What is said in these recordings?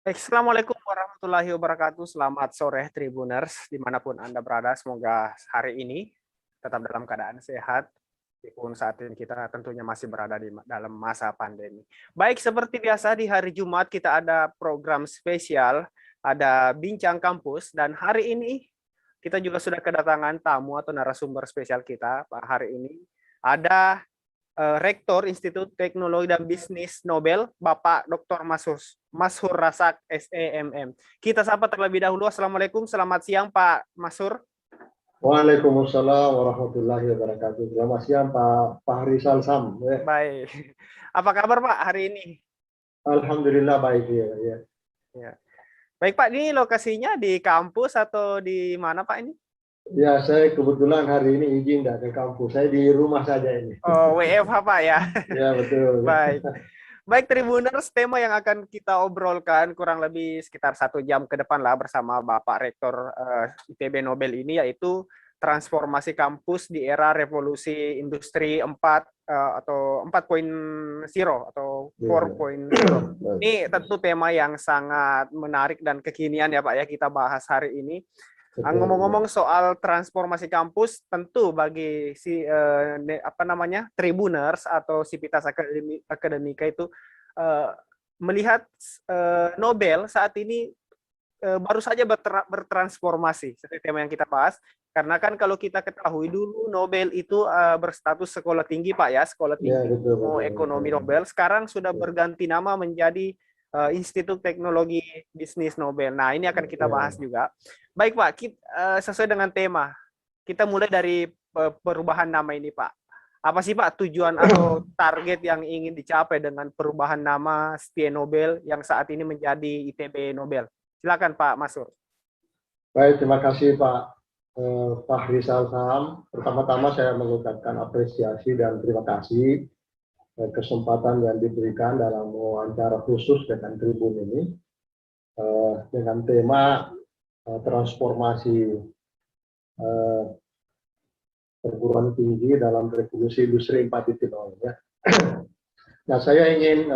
Assalamualaikum warahmatullahi wabarakatuh. Selamat sore Tribuners, dimanapun Anda berada. Semoga hari ini tetap dalam keadaan sehat, meskipun saat ini kita tentunya masih berada di dalam masa pandemi. Baik, seperti biasa di hari Jumat kita ada program spesial, ada Bincang Kampus, dan hari ini kita juga sudah kedatangan tamu atau narasumber spesial kita. Hari ini ada Rektor Institut Teknologi dan Bisnis Nobel, Bapak Dr. Mashur Rasak, SEMM. Kita sapa terlebih dahulu. Assalamualaikum, selamat siang Pak Mashur. Waalaikumsalam warahmatullahi wabarakatuh. Selamat siang Pak Fahri Salsam. Baik. Apa kabar Pak hari ini? Alhamdulillah baik ya. Ya. Baik Pak, ini lokasinya di kampus atau di mana Pak ini? Ya, saya kebetulan hari ini izin dari kampus. Saya di rumah saja ini. Oh, WFH Pak ya. Ya, betul. Baik. Baik Tribuners, tema yang akan kita obrolkan kurang lebih sekitar 1 jam ke depan lah bersama Bapak Rektor ITB Nobel ini, yaitu transformasi kampus di era revolusi industri 4 atau 4.0 atau 4.0. Ini tentu tema yang sangat menarik dan kekinian ya Pak ya, kita bahas hari ini. Ngomong-ngomong soal transformasi kampus, tentu bagi Tribuners atau Sivitas Akademika itu melihat Nobel saat ini baru saja bertransformasi seperti tema yang kita bahas. Karena kan kalau kita ketahui dulu Nobel itu berstatus sekolah tinggi Pak ya, sekolah tinggi ekonomi Nobel. Sekarang sudah berganti nama menjadi Institut Teknologi Bisnis Nobel. Nah, ini akan kita bahas juga. Baik Pak, sesuai dengan tema, kita mulai dari perubahan nama ini Pak. Apa sih Pak tujuan atau target yang ingin dicapai dengan perubahan nama STIE Nobel yang saat ini menjadi ITB Nobel? Silakan Pak Mashur. Baik, terima kasih Pak Fahri Salsam. Pertama-tama saya mengucapkan apresiasi dan terima kasih kesempatan yang diberikan dalam wawancara khusus dengan Tribun ini dengan tema transformasi perguruan tinggi dalam revolusi industri 4.0 ya. Nah, saya ingin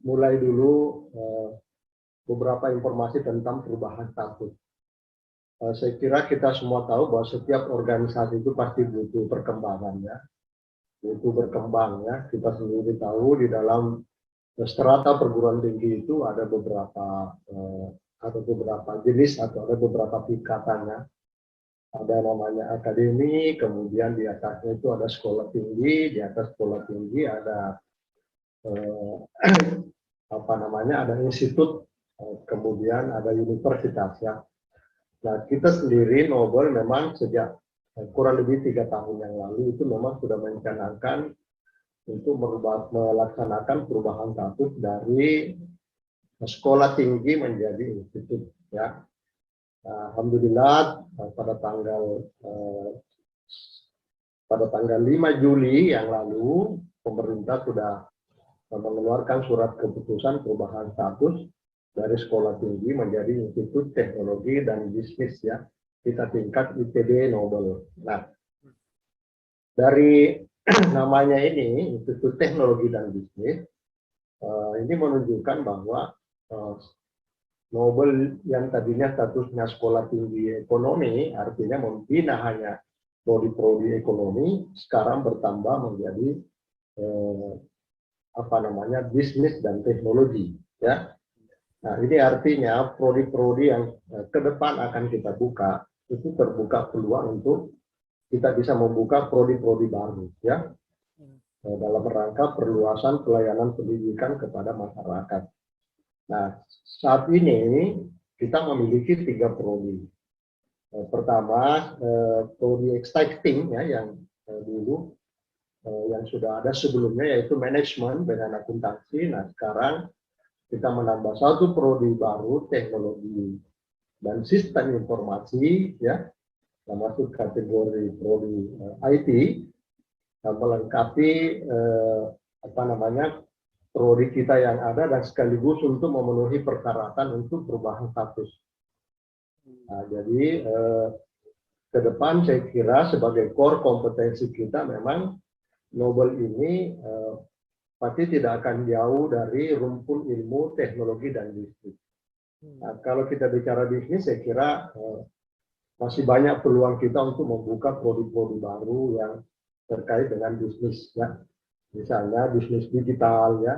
mulai dulu beberapa informasi tentang perubahan status. Saya kira kita semua tahu bahwa setiap organisasi itu pasti butuh perkembangan ya. Itu berkembang ya. Kita sendiri tahu di dalam strata perguruan tinggi itu ada beberapa jenis atau ada beberapa tingkatannya. Ada namanya akademi, kemudian di atasnya itu ada sekolah tinggi, di atas sekolah tinggi ada ada institut, kemudian ada universitas ya. Nah, kita sendiri Nobel memang sejak kurang lebih 3 tahun yang lalu itu memang sudah merencanakan untuk melaksanakan perubahan status dari sekolah tinggi menjadi institut ya. Alhamdulillah pada tanggal 5 Juli yang lalu pemerintah sudah mengeluarkan surat keputusan perubahan status dari sekolah tinggi menjadi Institut Teknologi dan Bisnis ya, kita tingkat ITB Nobel. Nah, dari namanya ini Institut Teknologi dan Bisnis ini menunjukkan bahwa Nobel yang tadinya statusnya sekolah tinggi ekonomi artinya membina hanya prodi-prodi ekonomi sekarang bertambah menjadi bisnis dan teknologi ya. Nah, ini artinya prodi-prodi yang ke depan akan kita buka itu terbuka peluang untuk kita bisa membuka prodi-prodi baru ya dalam rangka perluasan pelayanan pendidikan kepada masyarakat. Nah, saat ini kita memiliki 3 prodi. Pertama, prodi exciting ya yang dulu yang sudah ada sebelumnya yaitu manajemen dengan akuntansi. Nah, sekarang kita menambah 1 prodi baru, teknologi dan sistem informasi ya, termasuk kategori prodi IT, melengkapi prodi kita yang ada dan sekaligus untuk memenuhi persyaratan untuk perubahan status. Nah, jadi ke depan saya kira sebagai core kompetensi kita memang Nobel ini pasti tidak akan jauh dari rumpun ilmu teknologi dan bisnis. Nah, kalau kita bicara bisnis, saya kira masih banyak peluang kita untuk membuka produk-produk baru yang terkait dengan bisnis, ya. Misalnya bisnis digital, ya,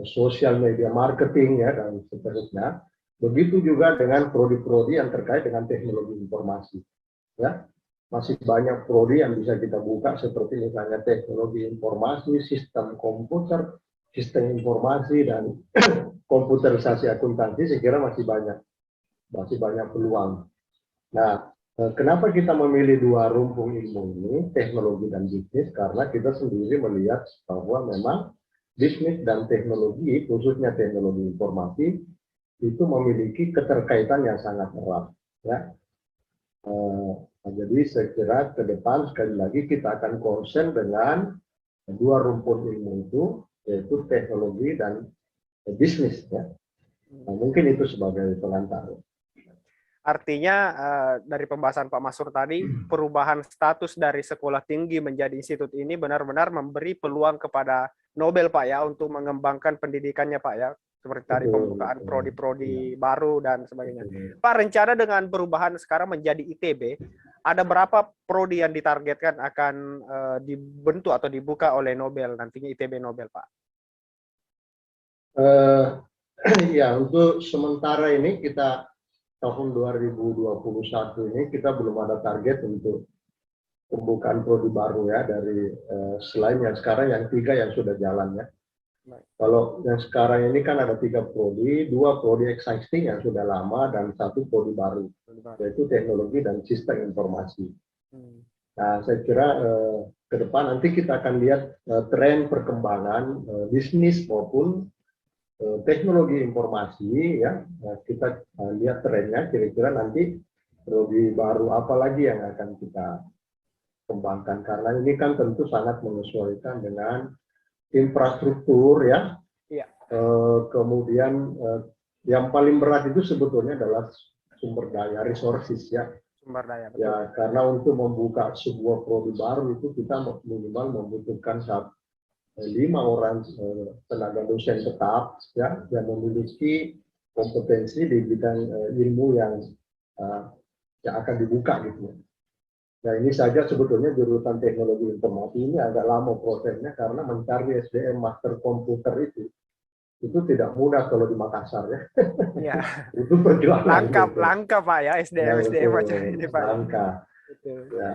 social media marketing, ya, dan seterusnya. Begitu juga dengan prodi-prodi yang terkait dengan teknologi informasi, ya. Masih banyak prodi yang bisa kita buka seperti misalnya teknologi informasi, sistem komputer, sistem informasi, dan komputerisasi akuntansi. Saya kira masih banyak peluang. Nah, kenapa kita memilih dua rumpun ilmu ini, teknologi dan bisnis? Karena kita sendiri melihat bahwa memang bisnis dan teknologi, khususnya teknologi informasi, itu memiliki keterkaitan yang sangat erat. Ya. Jadi saya kira ke depan sekali lagi kita akan konsen dengan dua rumpun ilmu itu, yaitu teknologi dan bisnis. Ya. Nah, mungkin itu sebagai pengantar. Artinya dari pembahasan Pak Masur tadi, perubahan status dari sekolah tinggi menjadi institut ini benar-benar memberi peluang kepada Nobel, Pak, ya, untuk mengembangkan pendidikannya, Pak, ya, seperti tadi pembukaan prodi-prodi baru dan sebagainya. Pak, rencana dengan perubahan sekarang menjadi ITB, ada berapa prodi yang ditargetkan akan dibentuk atau dibuka oleh Nobel nantinya, ITB Nobel, Pak? Ya, untuk sementara ini kita tahun 2021 ini kita belum ada target untuk pembukaan prodi baru, ya, dari selain yang sekarang yang 3 yang sudah jalan, ya. Kalau yang sekarang ini kan ada 3 prodi, 2 prodi existing yang sudah lama dan 1 prodi baru, yaitu teknologi dan sistem informasi. Nah, saya kira ke depan nanti kita akan lihat tren perkembangan bisnis maupun teknologi informasi, ya. Kita lihat trennya, kira-kira nanti prodi baru apa lagi yang akan kita kembangkan, karena ini kan tentu sangat menyesuaikan dengan infrastruktur, ya. Iya. Kemudian yang paling berat itu sebetulnya adalah sumber daya, resources, ya. Sumber daya, betul. Ya, karena untuk membuka sebuah prodi baru itu kita minimal membutuhkan 5 orang tenaga dosen tetap, ya, yang memiliki kompetensi di bidang ilmu yang akan dibuka, gitu. Nah, ini saja sebetulnya jurusan teknologi informasi ini agak lama prosesnya, karena mencari SDM master komputer itu tidak mudah kalau di Makassar, ya. Ya. Itu perjuangan. Langka, Pak, ya, SDM macam ini, Pak. Langka. Ya.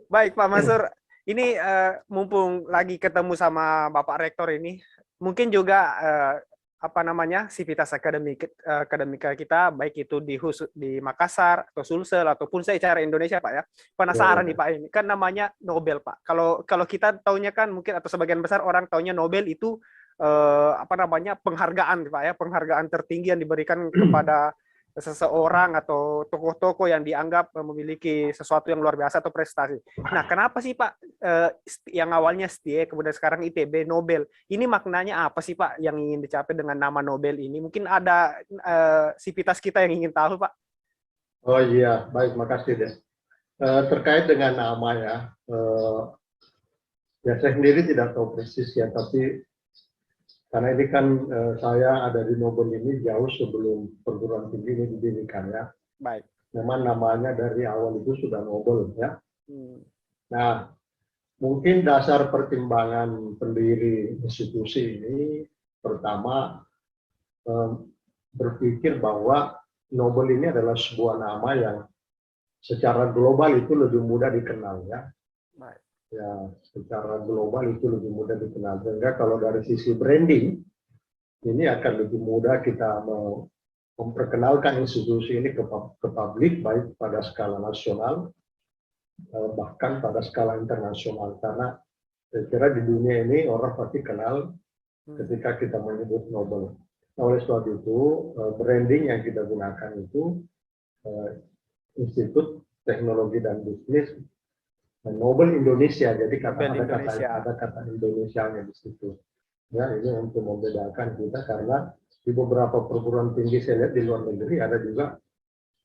Baik, Pak Masur, ini mumpung lagi ketemu sama Bapak Rektor ini, mungkin juga sivitas akademika kita, baik itu di Makassar atau Sulsel ataupun secara Indonesia, Pak, ya. Penasaran nih, Pak, ini kan namanya Nobel, Pak. Kalau kita taunya kan mungkin, atau sebagian besar orang taunya Nobel itu penghargaan, Pak, ya, penghargaan tertinggi yang diberikan kepada seseorang atau tokoh-tokoh yang dianggap memiliki sesuatu yang luar biasa atau prestasi. Nah, kenapa sih, Pak, yang awalnya STIE, kemudian sekarang ITB, Nobel, ini maknanya apa sih, Pak, yang ingin dicapai dengan nama Nobel ini? Mungkin ada sivitas kita yang ingin tahu, Pak. Oh iya, baik, makasih, Des. Terkait dengan nama, ya saya sendiri tidak tahu persis, ya, tapi karena ini kan saya ada di Nobel ini jauh sebelum perguruan tinggi ini didirikan, ya. Baik. Memang namanya dari awal itu sudah Nobel, ya. Nah, mungkin dasar pertimbangan pendiri institusi ini pertama berpikir bahwa Nobel ini adalah sebuah nama yang secara global itu lebih mudah dikenal, ya. Baik. Ya, secara global itu lebih mudah dikenal. Sehingga kalau dari sisi branding, ini akan lebih mudah kita memperkenalkan institusi ini ke publik, baik pada skala nasional, bahkan pada skala internasional. Karena saya kira di dunia ini orang pasti kenal ketika kita menyebut Nobel. Nah, oleh sebab itu, branding yang kita gunakan itu Institut Teknologi dan Bisnis Nobel Indonesia, jadi ada kata Indonesianya di situ. Ya, ini untuk membedakan kita, karena di beberapa perguruan tinggi saya lihat di luar negeri ada juga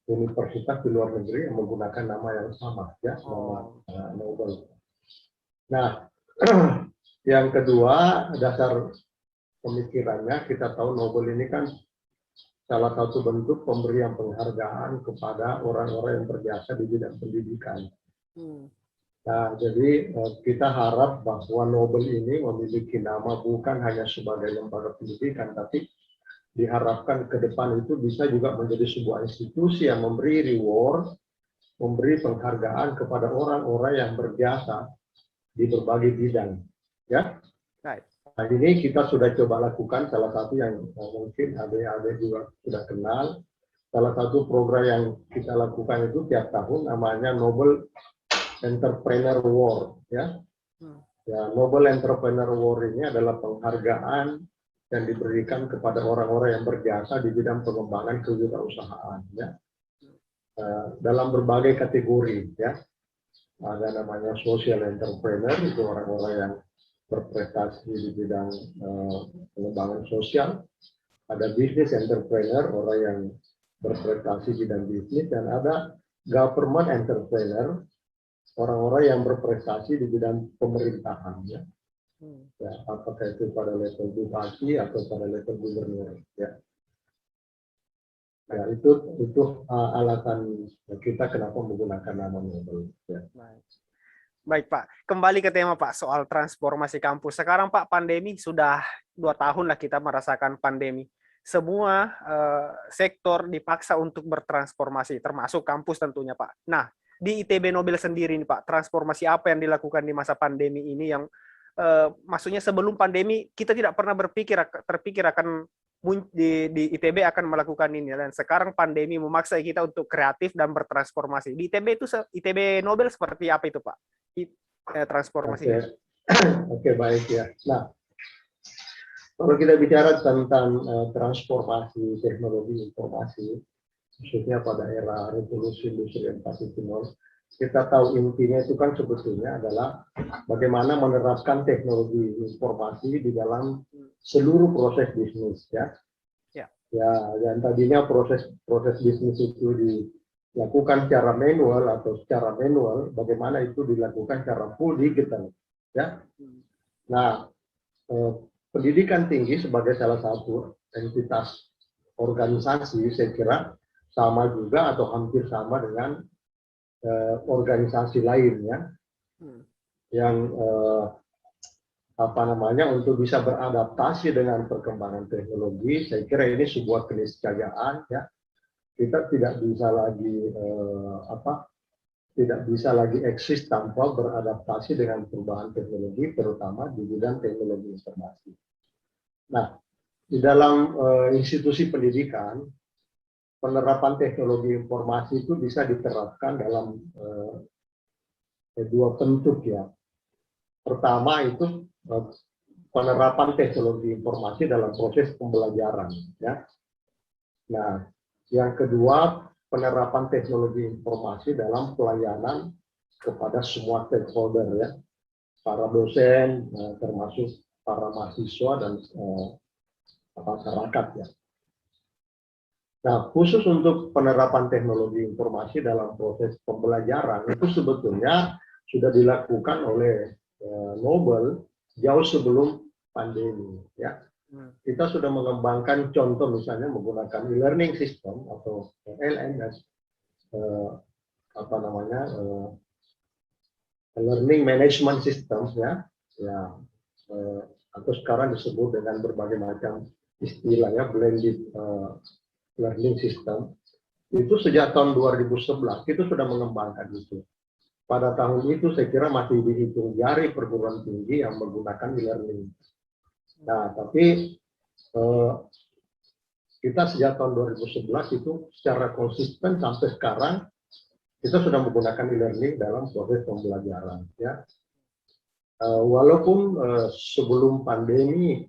universitas di luar negeri yang menggunakan nama yang sama, ya, nama Nobel. Nah, yang kedua, dasar pemikirannya kita tahu Nobel ini kan salah satu bentuk pemberian penghargaan kepada orang-orang yang berjasa di bidang pendidikan. Nah, jadi kita harap bahwa Nobel ini memiliki nama bukan hanya sebagai lembaga pendidikan, tapi diharapkan ke depan itu bisa juga menjadi sebuah institusi yang memberi reward, memberi penghargaan kepada orang-orang yang berjasa di berbagai bidang. Ya, nah, ini kita sudah coba lakukan, salah satu yang mungkin adik-adik juga sudah kenal. Salah satu program yang kita lakukan itu tiap tahun namanya Nobel Entrepreneur Award, ya. Ya, Nobel Entrepreneur Award ini adalah penghargaan yang diberikan kepada orang-orang yang berjasa di bidang pengembangan kewirausahaan, ya. Dalam berbagai kategori, ya. Ada namanya social entrepreneur, itu orang-orang yang berprestasi di bidang pengembangan sosial. Ada business entrepreneur, orang yang berprestasi di bidang bisnis, dan ada government entrepreneur, orang-orang yang berprestasi di bidang pemerintahan, ya. Ya, apakah itu pada level bupati atau pada level gubernur, ya. Ya, itu alasan kita kenapa menggunakan nama Nobel, ya. Baik Pak, kembali ke tema Pak soal transformasi kampus. Sekarang Pak, pandemi sudah 2 tahun lah kita merasakan pandemi. Semua sektor dipaksa untuk bertransformasi, termasuk kampus tentunya Pak. Nah, di ITB Nobel sendiri nih Pak, transformasi apa yang dilakukan di masa pandemi ini yang maksudnya sebelum pandemi kita tidak pernah terpikir akan di ITB akan melakukan ini, dan sekarang pandemi memaksa kita untuk kreatif dan bertransformasi. Di ITB itu ITB Nobel seperti apa itu Pak? Transformasinya. Oke, baik ya. Nah, kalau kita bicara tentang transformasi teknologi informasi, khususnya pada era revolusi industri 4.0, kita tahu intinya itu kan sebetulnya adalah bagaimana menerapkan teknologi informasi di dalam seluruh proses bisnis, ya. Ya, yang tadinya proses bisnis itu dilakukan secara manual atau secara manual, bagaimana itu dilakukan secara full digital, ya. Nah, pendidikan tinggi sebagai salah satu entitas organisasi, saya kira sama juga atau hampir sama dengan organisasi lainnya yang untuk bisa beradaptasi dengan perkembangan teknologi. Saya kira ini sebuah keniscayaan, ya. Kita tidak bisa lagi eksis tanpa beradaptasi dengan perubahan teknologi, terutama di bidang teknologi informasi. Nah, di dalam institusi pendidikan, penerapan teknologi informasi itu bisa diterapkan dalam dua bentuk, ya. Pertama itu penerapan teknologi informasi dalam proses pembelajaran, ya. Nah, yang kedua penerapan teknologi informasi dalam pelayanan kepada semua stakeholder, ya, para dosen, termasuk para mahasiswa dan masyarakat, ya. Nah, khusus untuk penerapan teknologi informasi dalam proses pembelajaran itu sebetulnya sudah dilakukan oleh Nobel jauh sebelum pandemi, ya. Kita sudah mengembangkan contoh misalnya menggunakan e-learning system atau LMS, learning management system, ya, atau sekarang disebut dengan berbagai macam istilah, ya, blended learning system. Itu sejak tahun 2011 itu sudah mengembangkan itu. Pada tahun itu saya kira masih dihitung jari perguruan tinggi yang menggunakan e-learning. Nah, tapi kita sejak tahun 2011 itu secara konsisten sampai sekarang kita sudah menggunakan e-learning dalam proses pembelajaran, ya. Walaupun sebelum pandemi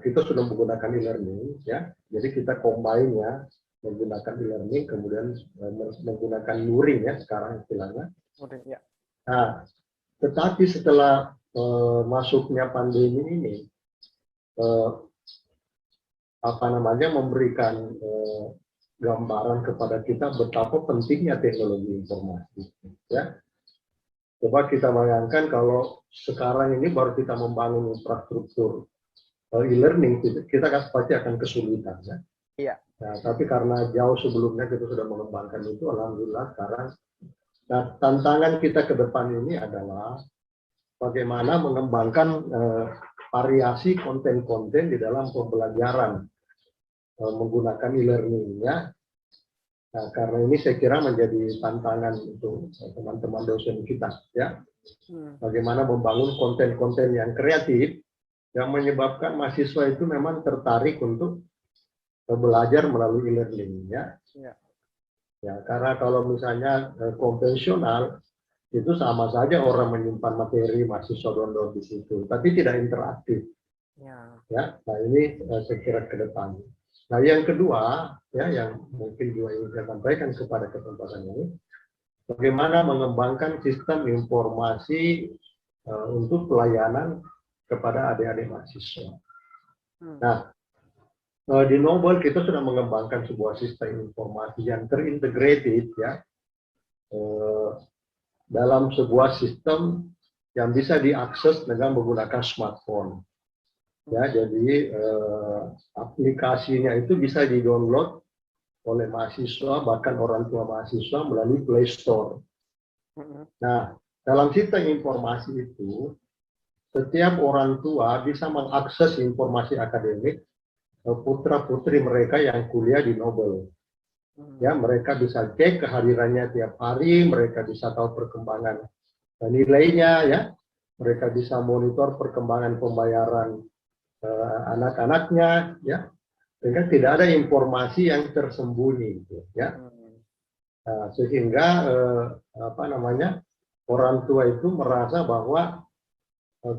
kita sudah menggunakan e-learning, ya. Jadi kita combine, ya, menggunakan e-learning kemudian menggunakan luring, ya, sekarang istilahnya. Nah, tetapi setelah masuknya pandemi ini, memberikan gambaran kepada kita betapa pentingnya teknologi informasi, ya. Coba kita bayangkan kalau sekarang ini baru kita membangun infrastruktur e-learning, kita pasti akan kesulitan, ya. Iya. Nah, tapi karena jauh sebelumnya kita sudah mengembangkan itu, alhamdulillah sekarang. Nah, tantangan kita ke depan ini adalah bagaimana mengembangkan variasi konten-konten di dalam pembelajaran menggunakan e-learning-nya. Nah, karena ini saya kira menjadi tantangan untuk teman-teman dosen kita, ya. Bagaimana membangun konten-konten yang kreatif yang menyebabkan mahasiswa itu memang tertarik untuk belajar melalui e-learning, ya. Ya, karena kalau misalnya konvensional itu sama saja orang menyimpan materi mahasiswa download di situ, tapi tidak interaktif. Ya, nah ini saya kira ke depan. Nah, yang kedua, ya, yang mungkin juga ingin saya sampaikan kepada kesempatan ini, bagaimana mengembangkan sistem informasi untuk pelayanan kepada adik-adik mahasiswa. Nah, di Nobel kita sudah mengembangkan sebuah sistem informasi yang terintegrated, ya, dalam sebuah sistem yang bisa diakses dengan menggunakan smartphone. Ya, jadi aplikasinya itu bisa di-download oleh mahasiswa, bahkan orang tua mahasiswa melalui Play Store. Nah, dalam sistem informasi itu, setiap orang tua bisa mengakses informasi akademik putra-putri mereka yang kuliah di Nobel. Ya, mereka bisa cek kehadirannya tiap hari, mereka bisa tahu perkembangan nilainya, ya, mereka bisa monitor perkembangan pembayaran anak-anaknya, ya, sehingga tidak ada informasi yang tersembunyi, gitu, ya. Nah, sehingga apa namanya, orang tua itu merasa bahwa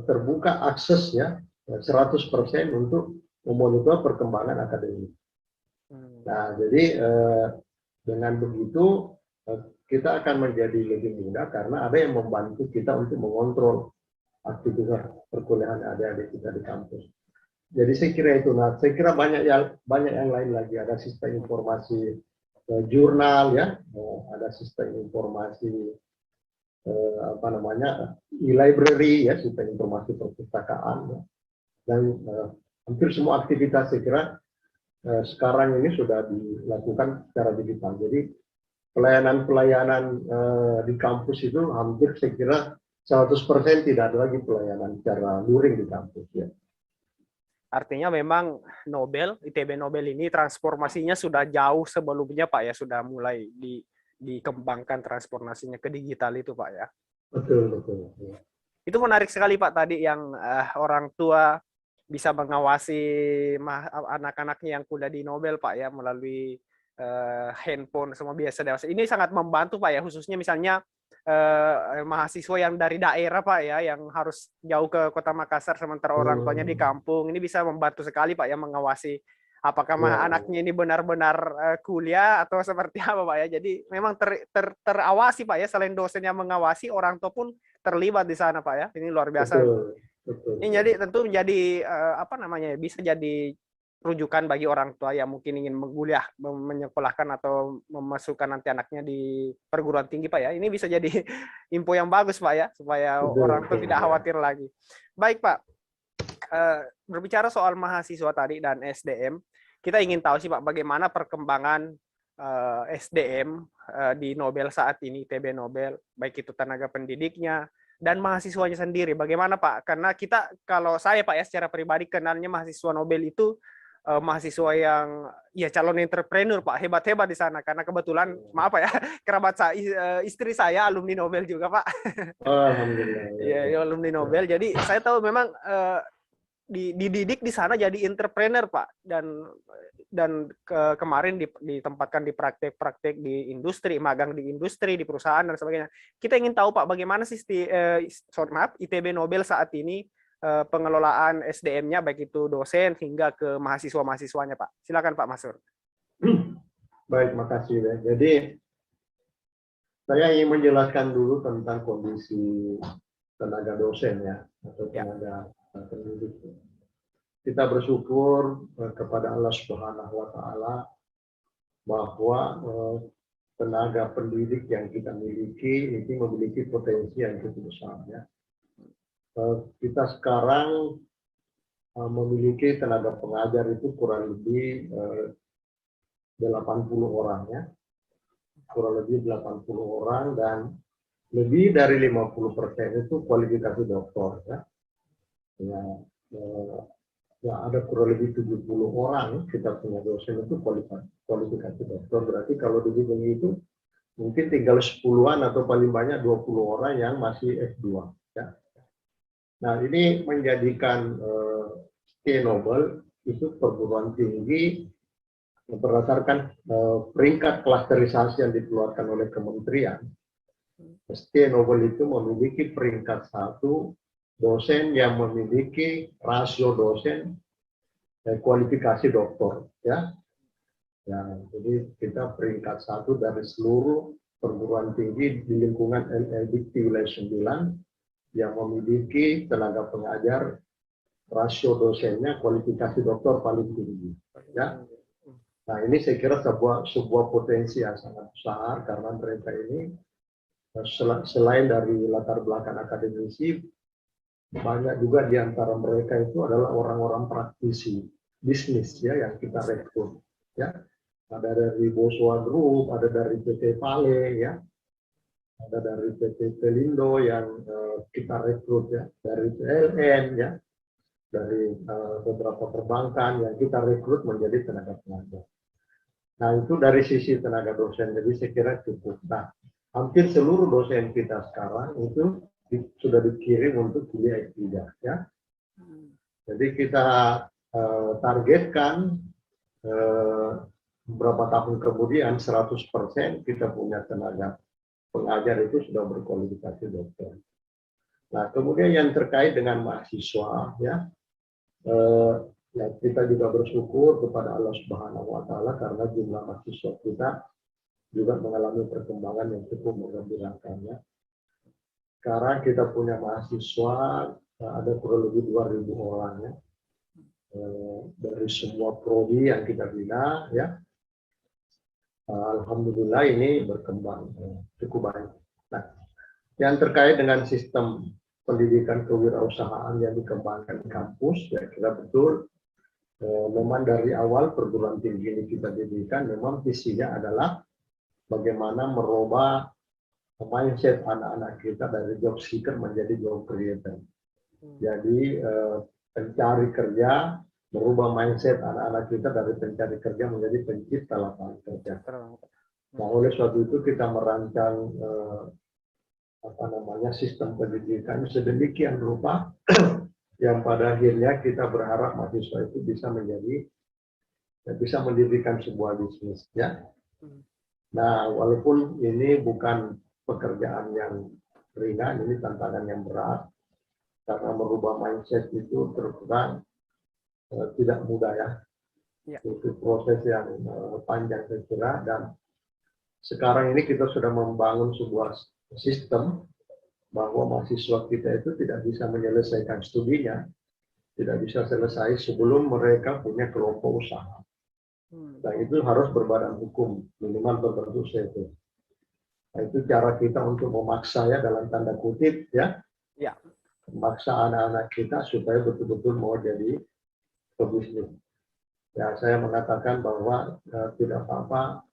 terbuka akses, ya, 100% untuk memonitor perkembangan akademik. Nah, jadi dengan begitu kita akan menjadi lebih mudah karena ada yang membantu kita untuk mengontrol aktivitas perkuliahan adik-adik kita di kampus. Jadi saya kira itu. Nah, saya kira banyak yang lain lagi. Ada sistem informasi jurnal, ya, ada sistem informasi apa namanya, e-library, ya, sistem informasi perpustakaan, ya. Dan hampir semua aktivitas saya kira sekarang ini sudah dilakukan secara digital. Jadi pelayanan-pelayanan di kampus itu hampir saya kira 100% tidak ada lagi pelayanan secara luring di kampus, ya. Artinya memang Nobel, ITB Nobel ini transformasinya sudah jauh sebelumnya, Pak, ya, sudah mulai dikembangkan transformasinya ke digital itu, Pak, ya. Betul, betul. Ya. Itu menarik sekali, Pak, tadi yang orang tua bisa mengawasi anak-anaknya yang kuliah di Nobel, Pak, ya, melalui handphone semua biasa dewasa. Ini sangat membantu, Pak, ya, khususnya misalnya mahasiswa yang dari daerah, Pak, ya, yang harus jauh ke Kota Makassar sementara orang tuanya di kampung. Ini bisa membantu sekali, Pak, ya, mengawasi apakah anaknya ini benar-benar kuliah atau seperti apa, Pak, ya. Jadi memang terawasi, Pak, ya, selain dosen yang mengawasi, orang tua pun terlibat di sana, Pak, ya. Ini luar biasa. Betul. Ini jadi tentu menjadi apa namanya, bisa jadi rujukan bagi orang tua yang mungkin ingin menguliah, menyekolahkan atau memasukkan nanti anaknya di perguruan tinggi, Pak, ya. Ini bisa jadi info yang bagus, Pak, ya, supaya orang tua tidak khawatir lagi. Baik, Pak. Berbicara soal mahasiswa tadi dan SDM, kita ingin tahu sih, Pak, bagaimana perkembangan SDM di Nobel saat ini, ITB Nobel, baik itu tenaga pendidiknya dan mahasiswanya sendiri. Bagaimana, Pak? Karena kita, kalau saya, Pak, ya, secara pribadi kenalnya mahasiswa Nobel itu mahasiswa yang ya calon entrepreneur, Pak, hebat-hebat di sana. Karena kebetulan, maaf, Pak, ya, kerabat saya, istri saya alumni Nobel juga, Pak. Alhamdulillah. Ya, alumni Nobel. Jadi saya tahu memang dididik di sana jadi entrepreneur, Pak, dan kemarin ditempatkan di praktek-praktek di industri, magang di industri, di perusahaan dan sebagainya. Kita ingin tahu, Pak, bagaimana sih ITB Nobel saat ini pengelolaan SDM-nya, baik itu dosen hingga ke mahasiswa-mahasiswanya, Pak. Silakan, Pak Masur. Baik, makasih, ya. Jadi saya ingin menjelaskan dulu tentang kondisi tenaga dosen, ya, atau tenaga pendidik. Kita bersyukur kepada Allah Subhanahu wa Ta'ala bahwa tenaga pendidik yang kita miliki ini memiliki potensi yang cukup besar, ya. Kita sekarang memiliki tenaga pengajar itu kurang lebih 80 orang ya, kurang lebih 80 orang, dan lebih dari 50% itu kualifikasi doktor ya. Ya, ya ada kurang lebih 70 orang kita punya dosen itu kualifikasi doktor. Berarti kalau dihitung itu mungkin tinggal 10-an atau paling banyak 20 orang yang masih S2 ya. Nah, ini menjadikan Nobel itu perguruan tinggi berdasarkan peringkat klasterisasi yang dikeluarkan oleh kementerian. Nobel itu memiliki peringkat 1 dosen yang memiliki rasio dosen kualifikasi doktor ya. Ya, jadi kita peringkat 1 dari seluruh perguruan tinggi di lingkungan LLDikti wilayah 9 yang memiliki tenaga pengajar rasio dosennya kualifikasi doktor paling tinggi ya. Nah, ini saya kira sebuah potensi yang sangat besar karena mereka ini selain dari latar belakang akademisi, banyak juga di antara mereka itu adalah orang-orang praktisi bisnis ya yang kita rekrut ya. Ada dari Boswa Group, ada dari PT Pale ya, ada dari PT Pelindo yang kita rekrut ya, dari PLN ya, dari beberapa perbankan yang kita rekrut menjadi tenaga pengajar. Nah, itu dari sisi tenaga dosen, jadi saya kira cukup. Nah, hampir seluruh dosen kita sekarang itu sudah dikirim untuk kuliah S3 ya. Jadi kita targetkan beberapa tahun kemudian 100% kita punya tenaga pengajar itu sudah berkualifikasi dokter. Nah, kemudian yang terkait dengan mahasiswa ya, ya kita juga bersyukur kepada Allah Subhanahu Wa Taala karena jumlah mahasiswa kita juga mengalami perkembangan yang cukup menggembirakan ya. Sekarang kita punya mahasiswa ada kurang lebih 2.000 orang ya, dari semua prodi yang kita bina ya. Alhamdulillah ini berkembang cukup baik. Nah, yang terkait dengan sistem pendidikan kewirausahaan yang dikembangkan di kampus, ya kira betul. Memang dari awal perguruan tinggi ini kita dirikan, memang visinya adalah bagaimana merubah mindset anak-anak kita dari job seeker menjadi job creator. Jadi pencari kerja, merubah mindset anak-anak kita dari pencari kerja menjadi pencipta lapangan kerja. Nah, oleh sebab itu kita merancang sistem pendidikan sedemikian rupa yang pada akhirnya kita berharap mahasiswa itu bisa mendirikan sebuah bisnis ya. Nah, walaupun ini bukan pekerjaan yang ringan, ini tantangan yang berat karena merubah mindset itu terus terang tidak mudah ya. Itu proses yang panjang saya kira, dan sekarang ini kita sudah membangun sebuah sistem bahwa mahasiswa kita itu tidak bisa menyelesaikan studinya, tidak bisa selesai sebelum mereka punya kelompok usaha. Dan itu harus berbadan hukum, minimal berbentuk CV. Nah, itu cara kita untuk memaksa ya dalam tanda kutip ya. Memaksa anak-anak kita supaya betul-betul mau jadi pebisnis. Ya, saya mengatakan bahwa tidak apa-apa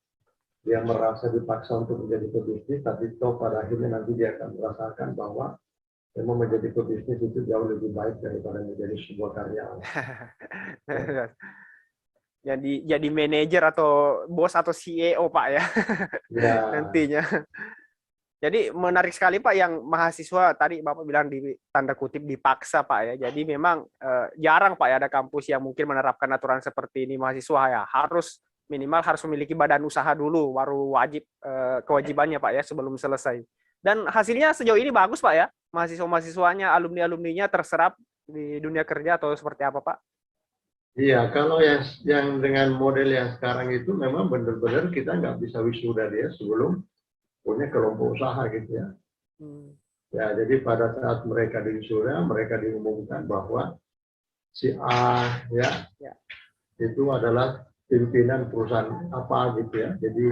dia merasa dipaksa untuk menjadi pebisnis, tapi toh pada akhirnya nanti dia akan merasakan bahwa memang menjadi pebisnis itu jauh lebih baik daripada menjadi sebuah karyawan. Jadi manajer atau bos atau CEO Pak ya, nantinya. Jadi menarik sekali Pak yang mahasiswa tadi Bapak bilang di tanda kutip dipaksa Pak ya. Jadi memang jarang Pak ya ada kampus yang mungkin menerapkan aturan seperti ini mahasiswa ya. Minimal harus memiliki badan usaha dulu baru wajib kewajibannya Pak ya sebelum selesai. Dan hasilnya sejauh ini bagus Pak ya. Mahasiswa-mahasiswanya, alumni-alumninya terserap di dunia kerja atau seperti apa Pak? Iya, kalau yang dengan model yang sekarang itu memang benar-benar kita nggak bisa wisuda dia sebelum punya kelompok usaha gitu ya. Ya, jadi pada saat mereka diwisuda, mereka diumumkan bahwa si A ya itu adalah pimpinan perusahaan apa gitu ya. Jadi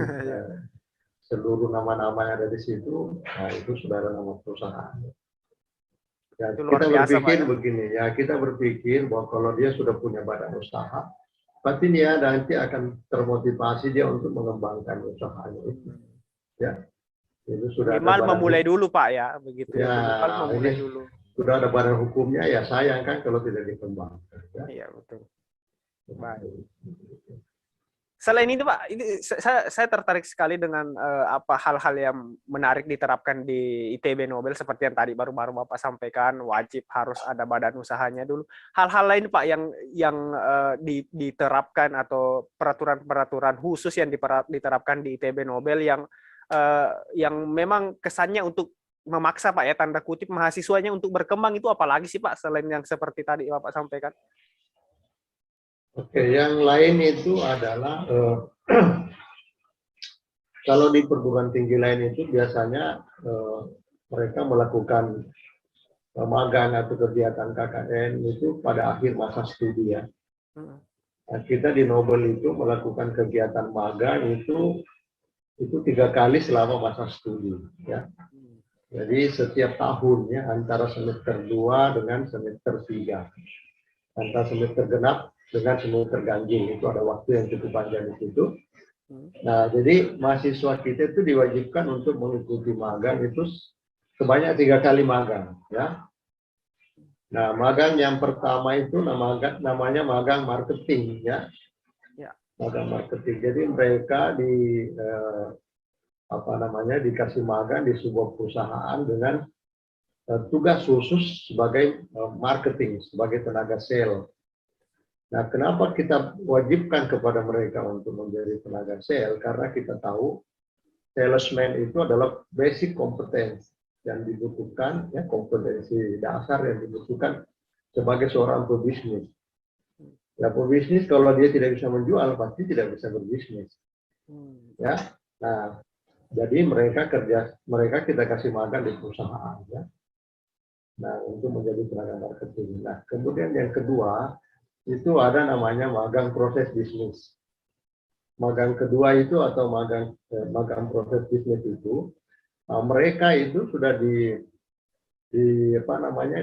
seluruh nama-nama yang ada di situ, nah itu sudah ada nama perusahaan. Ya, kita berpikir begini ya, kita berpikir bahwa kalau dia sudah punya badan usaha, pasti dia nanti akan termotivasi dia untuk mengembangkan usahanya itu. Ya, itu sudah ada Minimal badan memulai hukum. dulu Pak ya, begitu ya. Ya, Minimal memulai ini dulu. sudah ada badan hukumnya, ya sayang kan kalau tidak dikembangkan. Ya. Iya betul. Baik. Selain itu Pak, ini saya tertarik sekali dengan apa hal-hal yang menarik diterapkan di ITB Nobel seperti yang tadi baru-baru Bapak sampaikan, wajib harus ada badan usahanya dulu. Hal-hal lain Pak yang diterapkan atau peraturan-peraturan khusus yang diterapkan di ITB Nobel yang memang kesannya untuk memaksa Pak ya, tanda kutip mahasiswanya untuk berkembang, itu apalagi sih Pak selain yang seperti tadi Bapak sampaikan? Oke, yang lain itu adalah kalau di perguruan tinggi lain itu biasanya mereka melakukan magang atau kegiatan KKN itu pada akhir masa studi ya. Nah, kita di Nobel itu melakukan kegiatan magang itu 3 kali selama masa studi ya. Jadi setiap tahun ya, antara semester 2 dengan semester 3. Antara semester genap dengan semester ganjil, itu ada waktu yang cukup panjang di situ. Nah, jadi mahasiswa kita itu diwajibkan untuk mengikuti magang itu sebanyak 3 kali magang ya. Nah, magang yang pertama itu namanya magang marketing ya. Magang marketing. Jadi mereka dikasih magang di sebuah perusahaan dengan tugas khusus sebagai marketing, sebagai tenaga sales. Nah, kenapa kita wajibkan kepada mereka untuk menjadi tenaga sales? Karena kita tahu salesman itu adalah basic competence yang dibutuhkan, ya, kompetensi dasar yang dibutuhkan sebagai seorang pebisnis. Ya, pebisnis kalau dia tidak bisa menjual, pasti tidak bisa berbisnis. Ya, nah, jadi mereka kita kasih magang di perusahaan, ya. Nah, untuk menjadi tenaga marketing. Nah, kemudian yang kedua, itu ada namanya magang proses bisnis. Magang kedua itu atau magang proses bisnis itu, mereka itu sudah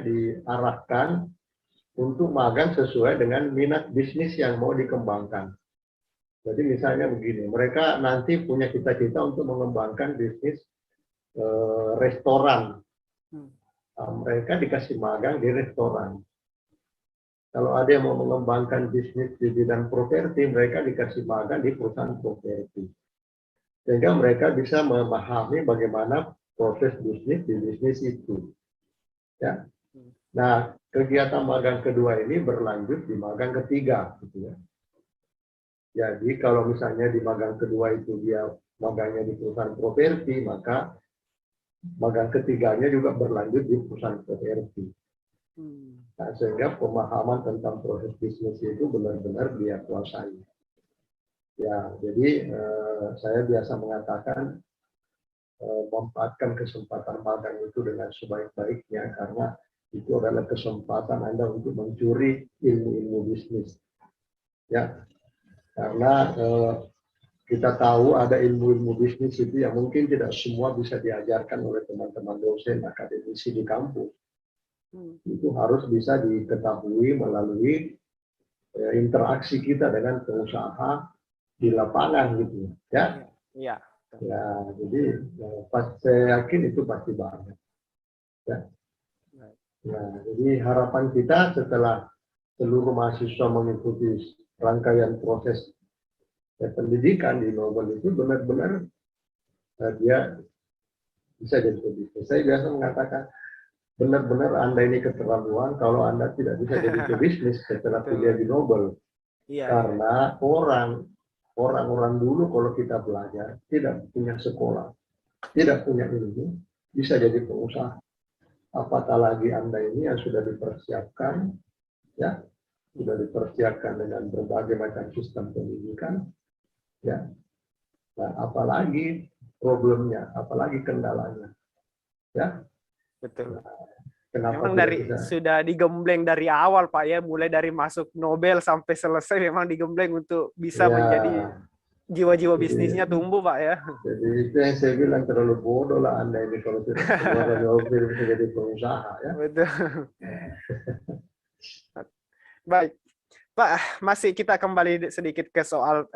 diarahkan untuk magang sesuai dengan minat bisnis yang mau dikembangkan. Jadi misalnya begini, mereka nanti punya cita-cita untuk mengembangkan bisnis restoran. Mereka dikasih magang di restoran. Kalau ada yang mau mengembangkan bisnis di bidang properti, mereka dikasih magang di perusahaan properti. Sehingga mereka bisa memahami bagaimana proses bisnis di bisnis itu. Ya. Nah, kegiatan magang kedua ini berlanjut di magang ketiga. Gitu ya. Jadi kalau misalnya di magang kedua itu dia magangnya di perusahaan properti, maka magang ketiganya juga berlanjut di perusahaan properti. Nah, sehingga pemahaman tentang proses bisnis itu benar-benar dia kuasai. Ya, jadi saya biasa mengatakan memanfaatkan kesempatan magang itu dengan sebaik-baiknya, karena itu adalah kesempatan Anda untuk mencuri ilmu-ilmu bisnis. Ya, karena kita tahu ada ilmu-ilmu bisnis itu yang mungkin tidak semua bisa diajarkan oleh teman-teman dosen akademisi di kampus. Itu harus bisa diketahui melalui interaksi kita dengan pengusaha di lapangan gitu ya. Iya. Ya, jadi saya yakin itu pasti banyak. Ya. Nah, jadi harapan kita setelah seluruh mahasiswa mengikuti rangkaian proses pendidikan di Nobel itu benar-benar dia bisa jadi pebisnis. Saya biasa mengatakan benar-benar Anda ini keterlaluan kalau Anda tidak bisa jadi pebisnis setelah kuliah di Nobel. Karena orang-orang dulu kalau kita belajar tidak punya sekolah, tidak punya ilmu, bisa jadi pengusaha. Apatah lagi Anda ini yang sudah dipersiapkan, ya, sudah dipersiapkan dengan berbagai macam sistem pendidikan, ya. Nah, apalagi problemnya, apalagi kendalanya, ya. Betul. Kenapa memang sudah digembleng dari awal Pak ya, mulai dari masuk Nobel sampai selesai memang digembleng untuk bisa menjadi jiwa-jiwa bisnisnya tumbuh Pak ya. Jadi itu yang saya bilang, terlalu bodoh lah Anda ini kalau tidak keluar dari Nobel bisa jadi pengusaha ya. Betul. Baik. Pak, masih kita kembali sedikit ke soal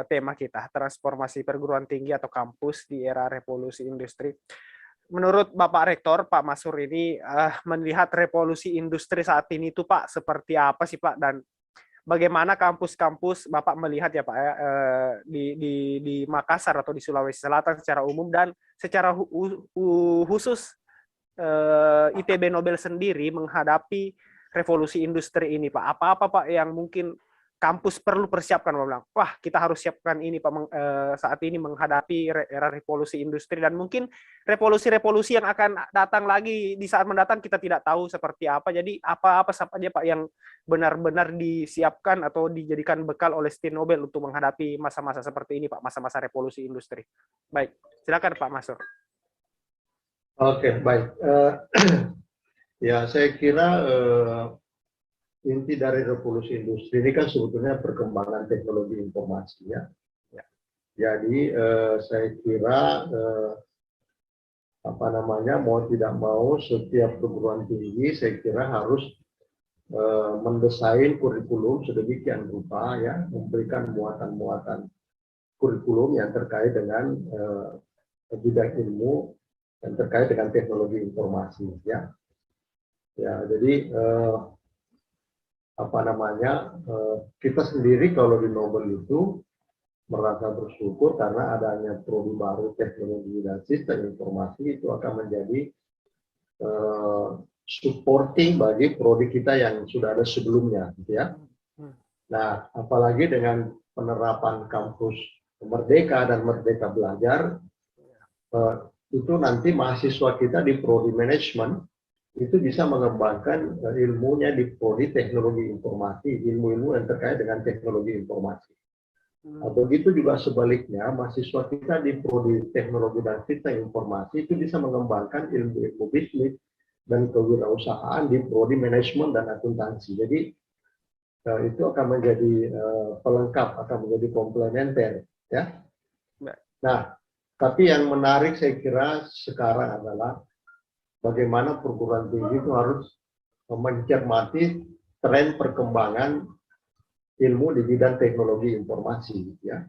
tema kita, transformasi perguruan tinggi atau kampus di era revolusi industri. Menurut Bapak Rektor, Pak Masur ini melihat revolusi industri saat ini itu Pak, seperti apa sih Pak? Dan bagaimana kampus-kampus Bapak melihat ya Pak ya, di Makassar atau di Sulawesi Selatan secara umum dan secara khusus ITB Nobel sendiri menghadapi revolusi industri ini Pak. Apa-apa Pak yang mungkin kampus perlu persiapkan Pak bilang, wah kita harus siapkan ini Pak saat ini menghadapi era revolusi industri dan mungkin revolusi-revolusi yang akan datang lagi di saat mendatang kita tidak tahu seperti apa. Jadi apa-apa saja Pak yang benar-benar disiapkan atau dijadikan bekal oleh Steve Nobel untuk menghadapi masa-masa seperti ini Pak, masa-masa revolusi industri. Baik, silakan Pak Masur. Oke, baik. Ya, saya kira inti dari revolusi industri ini kan sebetulnya perkembangan teknologi informasi ya. Jadi saya kira mau tidak mau setiap perguruan tinggi saya kira harus mendesain kurikulum sedemikian rupa ya, memberikan muatan-muatan kurikulum yang terkait dengan bidang ilmu yang terkait dengan teknologi informasi ya. Ya, jadi kita sendiri kalau di Nobel itu merasa bersyukur karena adanya prodi baru teknologi dan sistem informasi itu akan menjadi supporting bagi prodi kita yang sudah ada sebelumnya, gitu ya. Nah, apalagi dengan penerapan kampus Merdeka dan Merdeka Belajar, itu nanti mahasiswa kita di prodi manajemen itu bisa mengembangkan ilmunya di prodi teknologi informasi, ilmu-ilmu yang terkait dengan teknologi informasi. Begitu juga sebaliknya, mahasiswa kita di prodi teknologi dan sistem informasi itu bisa mengembangkan ilmu-ilmu bisnis dan kewirausahaan di prodi manajemen dan akuntansi. Jadi itu akan menjadi pelengkap, akan menjadi komplementer, ya. Nah, tapi yang menarik saya kira sekarang adalah bagaimana perguruan tinggi itu harus mencermati tren perkembangan ilmu di bidang teknologi informasi, ya.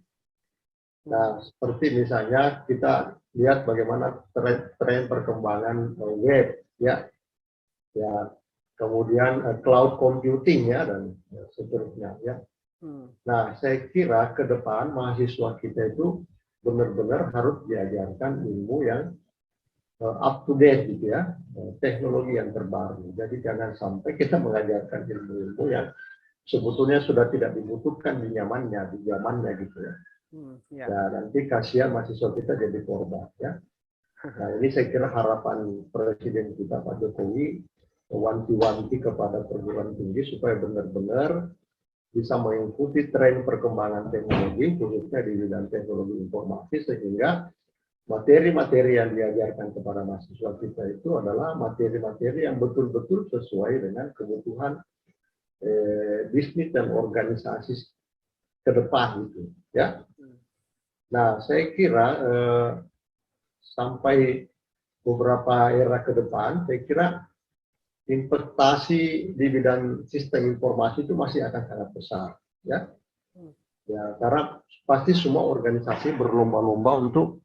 Nah, seperti misalnya kita lihat bagaimana tren perkembangan web, ya, kemudian cloud computing, ya, dan seterusnya, ya. Nah, saya kira ke depan mahasiswa kita itu benar-benar harus diajarkan ilmu yang up to date, gitu ya, teknologi yang terbaru. Jadi jangan sampai kita mengajarkan ilmu-ilmu yang sebetulnya sudah tidak dibutuhkan di zamannya gitu ya. Ya, nanti kasihan mahasiswa kita jadi korban ya. Nah, ini saya kira harapan Presiden kita Pak Jokowi wanti-wanti kepada perguruan tinggi supaya benar-benar bisa mengikuti tren perkembangan teknologi khususnya di bidang teknologi informasi sehingga materi-materi yang diajarkan kepada mahasiswa kita itu adalah materi-materi yang betul-betul sesuai dengan kebutuhan bisnis dan organisasi ke depan itu, ya. Nah, saya kira sampai beberapa era ke depan, saya kira investasi di bidang sistem informasi itu masih akan sangat besar, ya. Ya, karena pasti semua organisasi berlomba-lomba untuk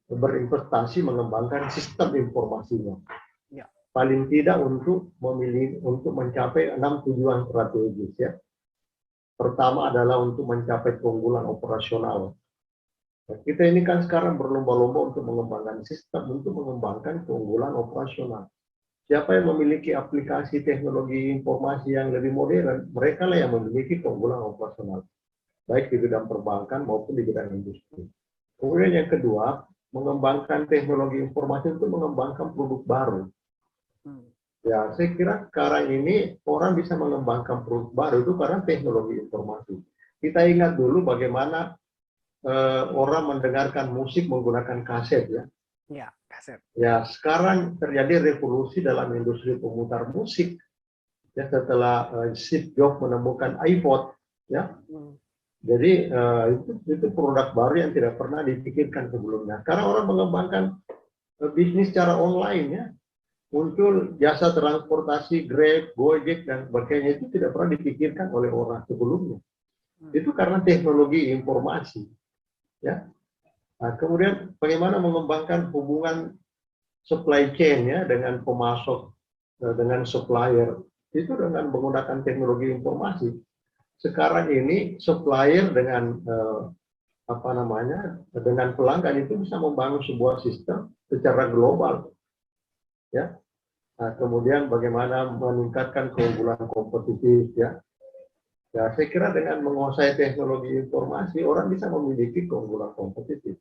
berinvestasi mengembangkan sistem informasinya. Ya. Paling tidak untuk mencapai 6 tujuan strategis, ya. Pertama adalah untuk mencapai keunggulan operasional. Nah, kita ini kan sekarang berlomba-lomba untuk mengembangkan sistem, untuk mengembangkan keunggulan operasional. Siapa yang memiliki aplikasi teknologi informasi yang lebih modern, mereka lah yang memiliki keunggulan operasional, baik di bidang perbankan maupun di bidang industri. Kemudian yang kedua, mengembangkan teknologi informasi untuk mengembangkan produk baru. Ya, saya kira sekarang ini orang bisa mengembangkan produk baru itu karena teknologi informasi. Kita ingat dulu bagaimana orang mendengarkan musik menggunakan kaset, ya. Ya, kaset. Ya, sekarang terjadi revolusi dalam industri pemutar musik. Ya, setelah Steve Jobs menemukan iPod, ya. Jadi itu produk baru yang tidak pernah dipikirkan sebelumnya. Sekarang orang mengembangkan bisnis secara online, ya. muncul jasa transportasi Grab, Gojek dan sebagainya itu tidak pernah dipikirkan oleh orang sebelumnya. Itu karena teknologi informasi, ya. Nah, kemudian bagaimana mengembangkan hubungan supply chain ya dengan pemasok, dengan supplier itu dengan menggunakan teknologi informasi. Sekarang ini supplier dengan dengan pelanggan itu bisa membangun sebuah sistem secara global, ya. Nah, kemudian bagaimana meningkatkan keunggulan kompetitif, ya. Ya, saya kira dengan menguasai teknologi informasi orang bisa memiliki keunggulan kompetitif.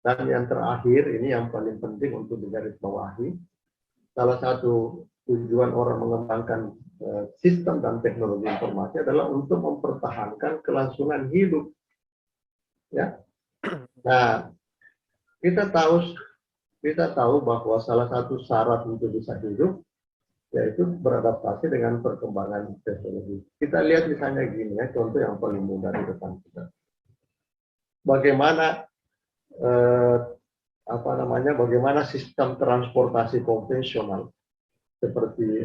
Dan yang terakhir ini yang paling penting untuk digarisbawahi, salah satu tujuan orang mengembangkan sistem dan teknologi informasi adalah untuk mempertahankan kelangsungan hidup. Ya. Nah, kita tahu bahwa salah satu syarat untuk bisa hidup yaitu beradaptasi dengan perkembangan teknologi. Kita lihat misalnya gini ya, contoh yang paling mudah di depan kita. Bagaimana bagaimana sistem transportasi konvensional seperti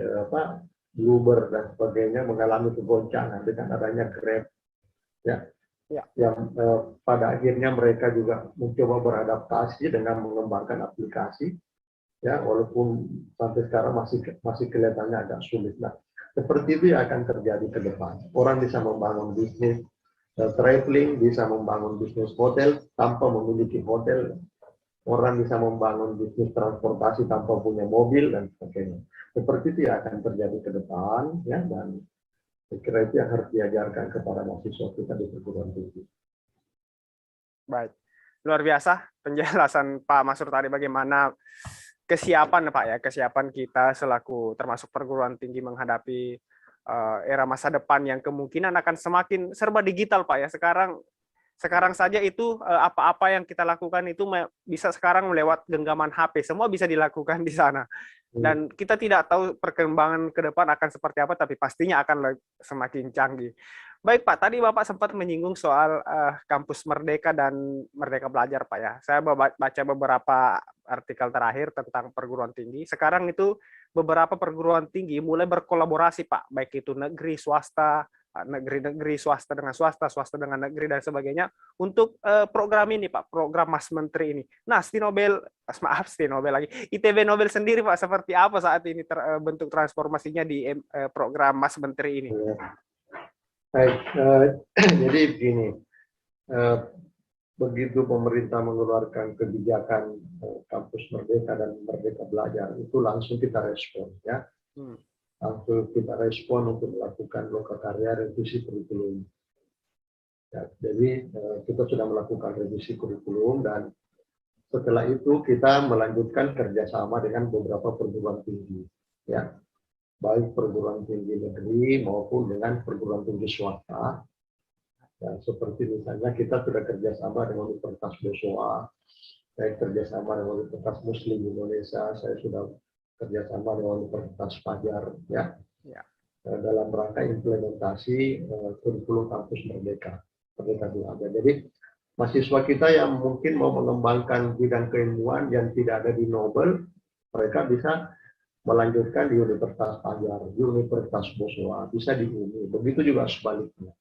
Uber dan sebagainya mengalami kegoncangan dengan adanya Grab, ya. Yang pada akhirnya mereka juga mencoba beradaptasi dengan mengembangkan aplikasi, ya, walaupun sampai sekarang masih kelihatannya agak sulit. Nah, seperti itu yang akan terjadi ke depan. Orang bisa membangun bisnis traveling, bisa membangun bisnis hotel tanpa memiliki hotel. Orang bisa membangun bisnis transportasi tanpa punya mobil dan sebagainya. Seperti itu yang akan terjadi ke depan, ya, dan saya kira itu yang harus diajarkan kepada mahasiswa kita di perguruan tinggi. Baik, luar biasa penjelasan Pak Masrur tadi bagaimana kesiapan Pak ya, kesiapan kita selaku termasuk perguruan tinggi menghadapi era masa depan yang kemungkinan akan semakin serba digital Pak ya. Sekarang saja itu apa-apa yang kita lakukan itu bisa sekarang lewat genggaman HP, semua bisa dilakukan di sana. Dan kita tidak tahu perkembangan ke depan akan seperti apa, tapi pastinya akan semakin canggih. Baik Pak, tadi Bapak sempat menyinggung soal kampus Merdeka dan Merdeka Belajar Pak ya. Saya baca beberapa artikel terakhir tentang perguruan tinggi. Sekarang itu beberapa perguruan tinggi mulai berkolaborasi Pak, baik itu negeri, swasta, negeri-negeri, swasta dengan swasta, swasta dengan negeri dan sebagainya untuk program ini Pak, program Mas Menteri ini. Nah, ITB Nobel sendiri Pak, seperti apa saat ini bentuk transformasinya di program Mas Menteri ini? Baik, jadi begini, begitu pemerintah mengeluarkan kebijakan kampus Merdeka dan Merdeka Belajar, itu langsung kita respon, ya. Langsung kita respon untuk melakukan lokakarya revisi kurikulum. Ya, jadi kita sudah melakukan revisi kurikulum dan setelah itu kita melanjutkan kerjasama dengan beberapa perguruan tinggi, ya, baik perguruan tinggi negeri maupun dengan perguruan tinggi swasta. Dan seperti misalnya kita sudah kerjasama dengan Universitas Bosowa, saya kerjasama dengan Universitas Muslim Indonesia, saya sudah kerjasama dengan Universitas Fajar, ya, dalam rangka implementasi kurikulum kampus Merdeka Belajar. Jadi mahasiswa kita yang mungkin mau mengembangkan bidang keilmuan yang tidak ada di Nobel, mereka bisa melanjutkan di Universitas Fajar, di Universitas Bosowa, bisa di UNI. Begitu juga sebaliknya.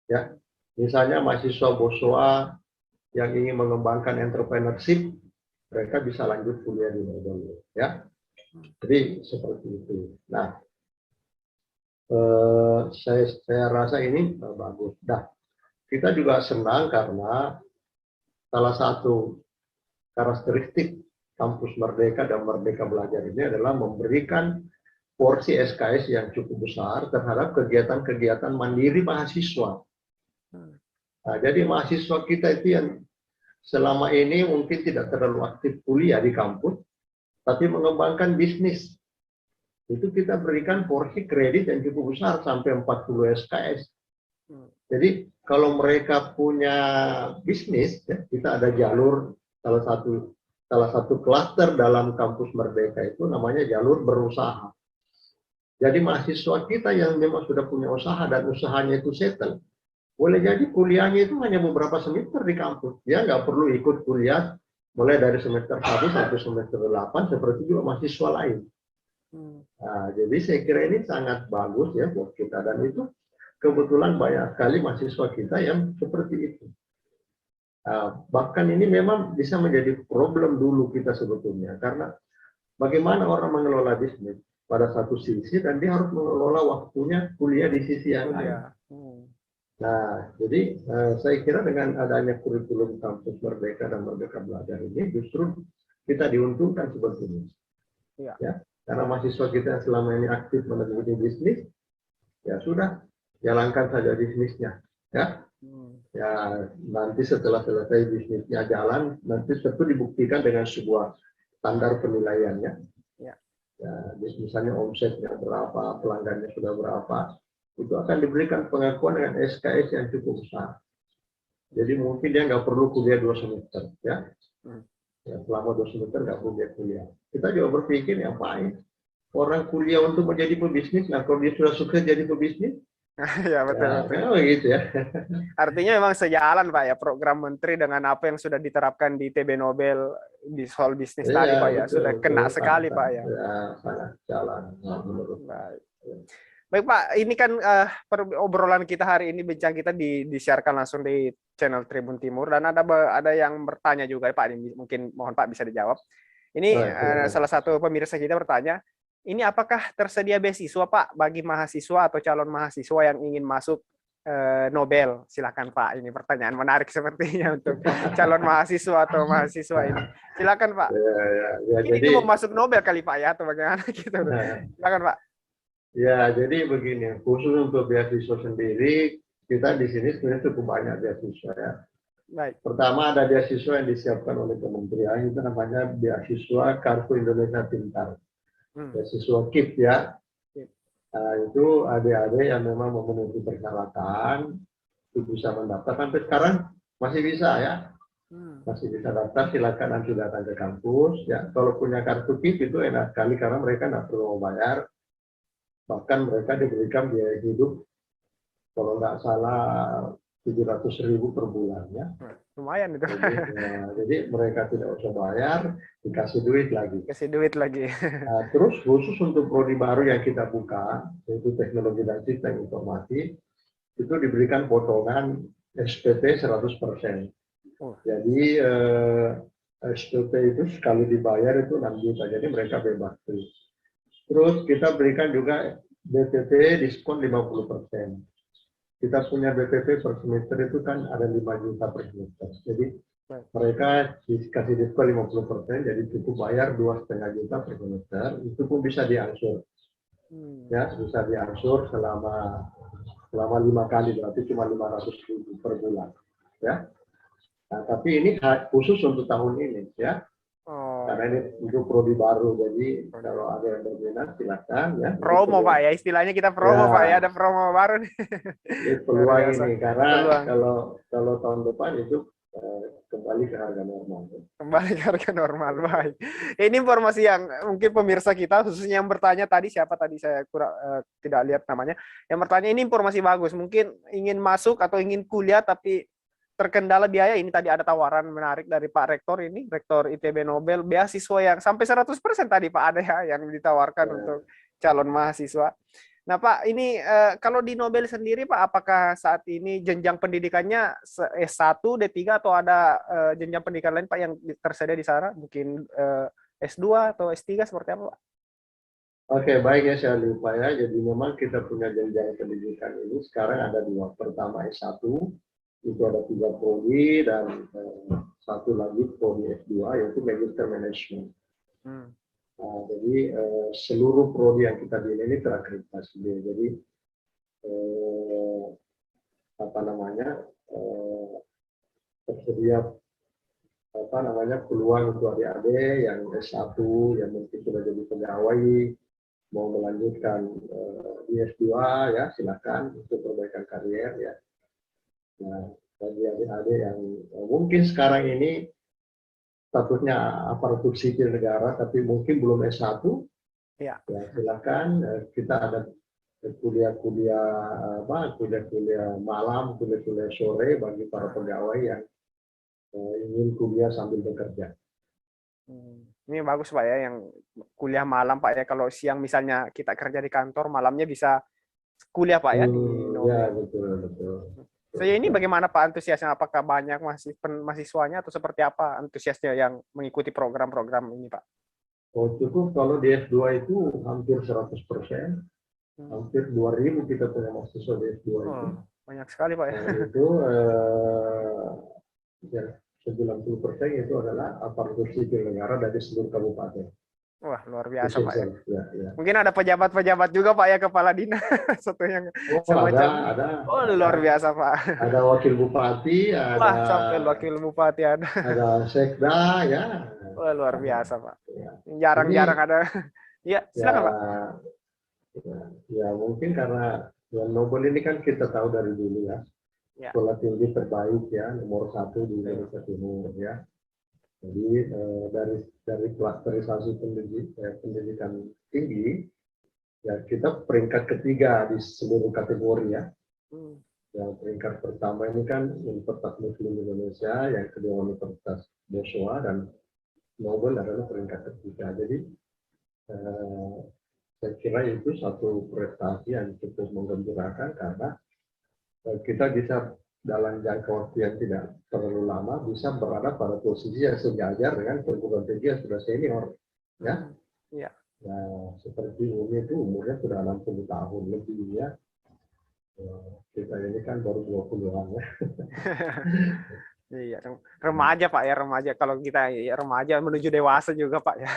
Ya, misalnya mahasiswa Bosowa yang ingin mengembangkan entrepreneurship, mereka bisa lanjut kuliah di Nobel, ya. Jadi seperti itu. Nah, saya rasa ini bagus. Nah, kita juga senang karena salah satu karakteristik kampus Merdeka dan Merdeka Belajar ini adalah memberikan porsi SKS yang cukup besar terhadap kegiatan-kegiatan mandiri mahasiswa. Nah, jadi mahasiswa kita itu yang selama ini mungkin tidak terlalu aktif kuliah di kampus, tapi mengembangkan bisnis. Itu kita berikan porsi kredit yang cukup besar sampai 40 SKS. Jadi kalau mereka punya bisnis, ya, kita ada jalur salah satu klaster dalam kampus Merdeka itu namanya jalur berusaha. Jadi mahasiswa kita yang memang sudah punya usaha dan usahanya itu settle, boleh jadi kuliahnya itu hanya beberapa semester di kampus. Dia nggak perlu ikut kuliah mulai dari semester 1 sampai semester 8, seperti juga mahasiswa lain. Nah, jadi saya kira ini sangat bagus ya buat kita, dan itu kebetulan banyak sekali mahasiswa kita yang seperti itu. Bahkan ini memang bisa menjadi problem dulu kita sebetulnya, karena bagaimana orang mengelola bisnis pada satu sisi dan dia harus mengelola waktunya kuliah di sisi yang lain. Nah, jadi saya kira dengan adanya kurikulum kampus Merdeka dan Merdeka Belajar ini justru kita diuntungkan sebetulnya. Ya, karena mahasiswa kita yang selama ini aktif menekuni bisnis, ya sudah, jalankan saja bisnisnya. Ya, ya nanti setelah selesai bisnisnya jalan, nanti tentu dibuktikan dengan sebuah standar penilaiannya. Ya, misalnya omsetnya berapa, pelanggannya sudah berapa, itu akan diberikan pengakuan dengan SKS yang cukup besar. Jadi mungkin dia nggak perlu kuliah 2 semester, ya. Ya, selama 2 semester nggak perlu dia kuliah. Kita juga berpikir ngapain orang kuliah untuk menjadi pebisnis, nah kalau dia sudah sukses jadi pebisnis, ya betul. Ya, begitu ya. Artinya memang sejalan Pak ya program Menteri dengan apa yang sudah diterapkan di TB Nobel di soal bisnis tadi Pak ya, betul, sudah kena betul, sekali sangat, Pak ya. Ya sangat jalan. Baik. Baik Pak, ini kan obrolan kita hari ini, bincang kita disiarkan langsung di channel Tribun Timur, dan ada yang bertanya juga Pak, ini mungkin mohon Pak bisa dijawab. Ini salah satu pemirsa kita bertanya, ini apakah tersedia beasiswa Pak bagi mahasiswa atau calon mahasiswa yang ingin masuk Nobel? Silakan Pak, ini pertanyaan menarik sepertinya untuk calon mahasiswa atau mahasiswa ini. Silakan Pak. Ya, ini jadi mau masuk Nobel kali Pak ya, atau bagaimana gitu? Silakan Pak. Ya, jadi begini, khusus untuk beasiswa sendiri, kita di sini sebenarnya cukup banyak beasiswa ya. Baik. Pertama ada beasiswa yang disiapkan oleh kementerian, itu namanya beasiswa Kartu Indonesia Pintar. Beasiswa KIP ya. Nah, itu adik-adik yang memang memenuhi persyaratan itu bisa mendaftar. Sampai sekarang masih bisa ya, masih bisa daftar. Silakan nanti datang ke kampus ya. Kalau punya kartu KIP itu enak sekali karena mereka nggak perlu bayar, bahkan mereka diberikan biaya hidup kalau nggak salah 700.000 per bulannya. Lumayan itu. Jadi mereka tidak usah bayar, dikasih duit lagi. Kasih duit lagi. Nah, terus khusus untuk prodi baru yang kita buka, yaitu teknologi dan sistem informasi, itu diberikan potongan SPP 100%. Jadi SPP itu sekali dibayar itu 6 juta, jadi mereka bebas. Terus kita berikan juga BPP diskon 50%. Kita punya BPP per semester itu kan ada 5 juta per semester. Jadi mereka dikasih diskon 50%, jadi cukup bayar 2,5 juta per semester. Itu pun bisa diangsur. Ya, bisa diangsur selama 5 kali, berarti cuma 500.000 per bulan. Ya. Nah, tapi ini khusus untuk tahun ini ya. Karena ini untuk prodi baru, jadi kalau ada yang berminat silakan ya. Promo Pak ya, istilahnya kita promo ya. Pak ya, ada promo baru nih. Ini peluang ini, karena kalau tahun depan itu kembali ke harga normal. Kembali ke harga normal, baik. Ini informasi yang mungkin pemirsa kita, khususnya yang bertanya tadi, siapa tadi saya tidak lihat namanya, yang bertanya ini informasi bagus, mungkin ingin masuk atau ingin kuliah tapi terkendala biaya. Ini tadi ada tawaran menarik dari Pak Rektor ini, Rektor ITB Nobel, beasiswa yang sampai 100% tadi Pak ada ya yang ditawarkan untuk calon mahasiswa. Nah Pak, ini kalau di Nobel sendiri Pak, apakah saat ini jenjang pendidikannya S1, D3 atau ada jenjang pendidikan lain Pak yang tersedia di sana? Mungkin S2 atau S3 seperti apa Pak? Oke, baik ya, saya lupa ya. Jadi memang kita punya jenjang pendidikan ini sekarang ada 2. Pertama S1, itu ada 3 prodi, dan 1 lagi prodi S2 yaitu Magister Management. Nah, jadi seluruh prodi yang kita pilih ini terakreditasi. Jadi tersedia peluang untuk adik-adik yang S1 yang mungkin sudah jadi pegawai mau melanjutkan di S2 ya, silakan untuk perbaikan karier ya. Nah, bagi adik-adik yang mungkin sekarang ini statusnya aparatur sipil negara, tapi mungkin belum S1, ya silakan. Kita ada kuliah malam, kuliah sore bagi para pegawai yang ingin kuliah sambil bekerja. Ini bagus Pak ya, yang kuliah malam Pak ya. Kalau siang misalnya kita kerja di kantor, malamnya bisa kuliah Pak ya di Ya, Nobel. betul, betul. Saya ini bagaimana Pak antusiasnya? Apakah banyak mahasiswanya atau seperti apa antusiasnya yang mengikuti program-program ini Pak? Oh, cukup kalau di S2 itu hampir 100%, hampir 2.000 kita punya mahasiswa di S2 itu. Oh, banyak sekali Pak ya. Dan itu ya, 90% itu adalah aparatur sipil negara dari seluruh kabupaten. Wah, luar biasa Pak ya. Ya, ya. Mungkin ada pejabat-pejabat juga Pak ya, kepala dinas satu yang Oh, semacam. ada. Oh, luar biasa Pak. Ada wakil bupati, ada. Wah, sampai wakil bupati ada. Ada sekda, ya. Wah, luar biasa Pak. Ya. Jarang-jarang ada. Ya, silakan Pak. Ya, mungkin karena ya, Nobel ini kan kita tahu dari dulu ya. Sekolah tinggi terbaik ya, nomor 1 di Indonesia Timur ya. Jadi dari klasterisasi pendidikan tinggi, ya kita peringkat ketiga di seluruh kategori ya. Yang peringkat pertama ini kan Universitas Muslim Indonesia, yang kedua Universitas Boswa, dan Nobel adalah peringkat ketiga. Jadi saya kira itu satu prestasi yang cukup menggembirakan karena kita bisa dalam jangka waktu yang tidak terlalu lama bisa berada pada posisi yang sejajar dengan perguruan tinggi yang sudah senior, ya. Ya. Nah, seperti Umi itu umurnya sudah 60 tahun lebih ya. Kita ini kan baru 20-an ya. Iya, remaja Pak ya, remaja. Kalau kita ya, remaja menuju dewasa juga Pak ya.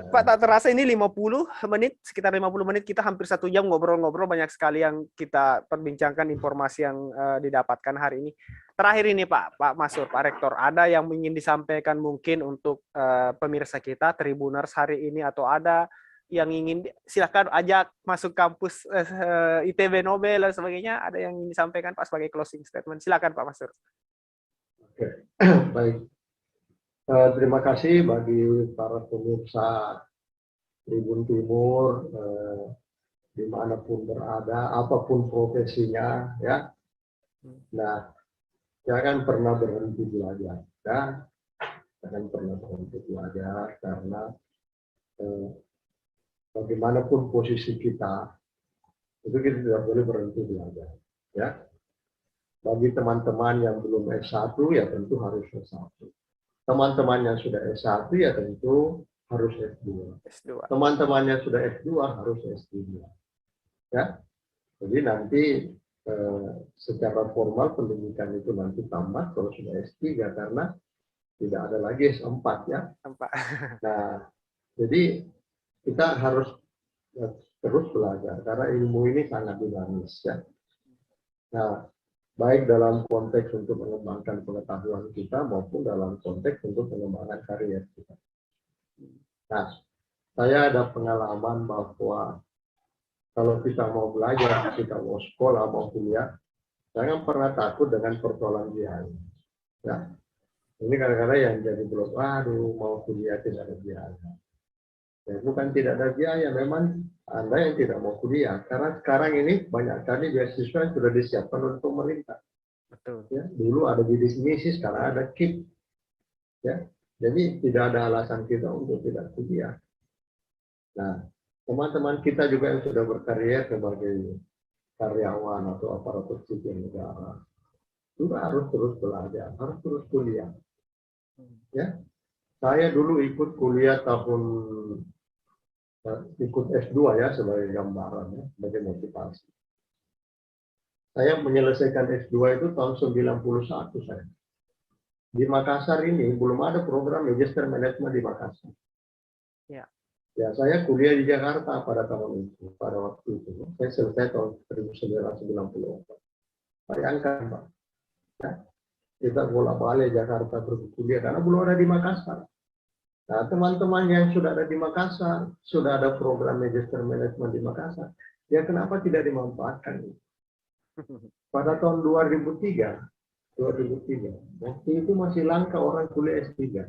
Pak, tak terasa ini 50 menit, sekitar 50 menit kita hampir 1 jam ngobrol-ngobrol, banyak sekali yang kita perbincangkan informasi yang didapatkan hari ini. Terakhir ini Pak Masur, Pak Rektor, ada yang ingin disampaikan mungkin untuk pemirsa kita, Tribuners hari ini, atau ada yang ingin, silakan ajak masuk kampus ITB Nobel dan sebagainya, ada yang ingin disampaikan Pak sebagai closing statement. Silakan Pak Masur. Oke, baik. Terima kasih bagi para pemirsa Tribun Timur, dimanapun berada, apapun profesinya, ya. Nah, jangan pernah berhenti belajar, ya. Jangan pernah berhenti belajar karena bagaimanapun posisi kita, itu kita tidak boleh berhenti belajar, ya. Bagi teman-teman yang belum S1 ya tentu harus S1. Teman-teman yang sudah S1 ya tentu harus S2. Teman-teman yang sudah S2 harus S3. Ya. Jadi nanti secara formal pendidikan itu nanti tamat kalau sudah S3 karena tidak ada lagi S4 ya. Nah, jadi kita harus terus belajar karena ilmu ini sangat dinamis ya. Nah, baik dalam konteks untuk mengembangkan pengetahuan kita maupun dalam konteks untuk mengembangkan karier kita. Nah, saya ada pengalaman bahwa kalau kita mau belajar, kita mau sekolah, mau kuliah, jangan pernah takut dengan persoalan biaya. Ya. Ini kadang-kadang yang jadi blok, aduh mau kuliah tidak ada biaya. Ya, bukan tidak ada biaya, memang Anda yang tidak mau kuliah. Karena sekarang ini banyak kali beasiswa yang sudah disiapkan oleh pemerintah. Betul. Ya, dulu ada bidik misi, sekarang ada KIP. Ya, jadi tidak ada alasan kita untuk tidak kuliah. Nah, teman-teman kita juga yang sudah berkarya sebagai karyawan atau aparatur sipil negara juga harus terus belajar, harus terus kuliah. Ya, saya dulu ikut kuliah ikut S2 ya sebagai gambaran ya, sebagai motivasi. Saya menyelesaikan S2 itu tahun 91 saya. Di Makassar ini belum ada program Magister Manajemen di Makassar. Ya. Ya, saya kuliah di Jakarta pada tahun itu, pada waktu itu. Saya selesai tahun 1994. Bayangkan, Pak. Ya, kita bolak-balik Jakarta berkuliah karena belum ada di Makassar. Nah, teman-teman yang sudah ada di Makassar, sudah ada program Magister Manajemen di Makassar, ya kenapa tidak dimanfaatkan? Pada tahun 2003, waktu itu masih langka orang kuliah S3.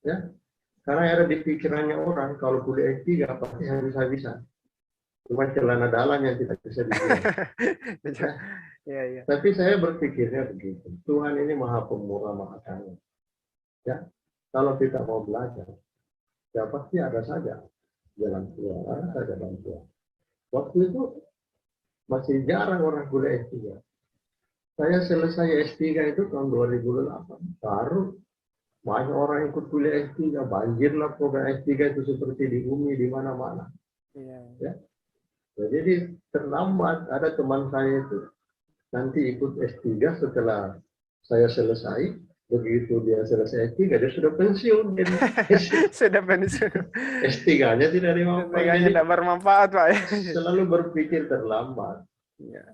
Ya, karena ada di pikirannya orang, kalau kuliah S3 pasti habis-habisan. Cuma celana dalam yang tidak bisa dibilang. Ya. Tapi saya berpikirnya begitu, Tuhan ini maha pemurah, maha kaya. Ya, kalau kita mau belajar, ya pasti ada saja jalan keluar, ada saja bantuan. Waktu itu masih jarang orang kuliah S3. Saya selesai S3 itu tahun 2008, baru banyak orang ikut kuliah S3, banjirlah program S3 itu seperti di bumi, di mana-mana. Iya. Ya. Ya, jadi terlambat, ada teman saya itu nanti ikut S3 setelah saya selesai, begitu dia selesai S3, dia sudah pensiun. Jadi Sudah pensiun. S3-nya tidak dimanfaatkan. S3-nya tidak bermanfaat, Pak. Selalu berpikir terlambat. Ya.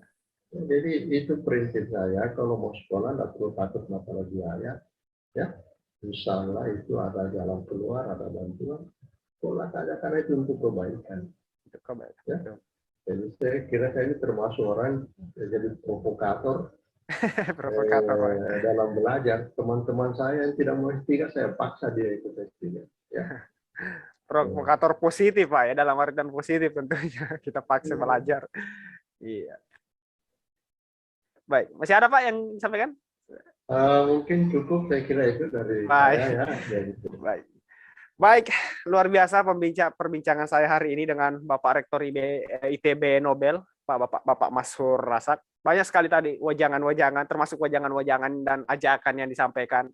Jadi itu prinsip saya, kalau mau sekolah tidak perlu takut masalah biaya. Ya, insya Allah itu ada jalan keluar, ada bantuan. Sekolah saja karena itu untuk kebaikan. Untuk kebaikan. Ya. Jadi saya kira saya ini termasuk orang yang jadi provokator. Provokator, Pak. Dalam belajar. Teman-teman saya yang tidak mau S3, saya paksa dia ikut S3. Ya. Provokator positif, Pak, ya, dalam artian positif tentunya. Kita paksa belajar. Iya. Baik, masih ada Pak yang disampaikan? Mungkin cukup, saya kira itu dari Baik. saya ya. Baik. Baik, luar biasa perbincangan saya hari ini dengan Bapak Rektor ITB Nobel, Bapak Mashur Rasak. Banyak sekali tadi wajangan-wajangan, termasuk wajangan-wajangan dan ajakan yang disampaikan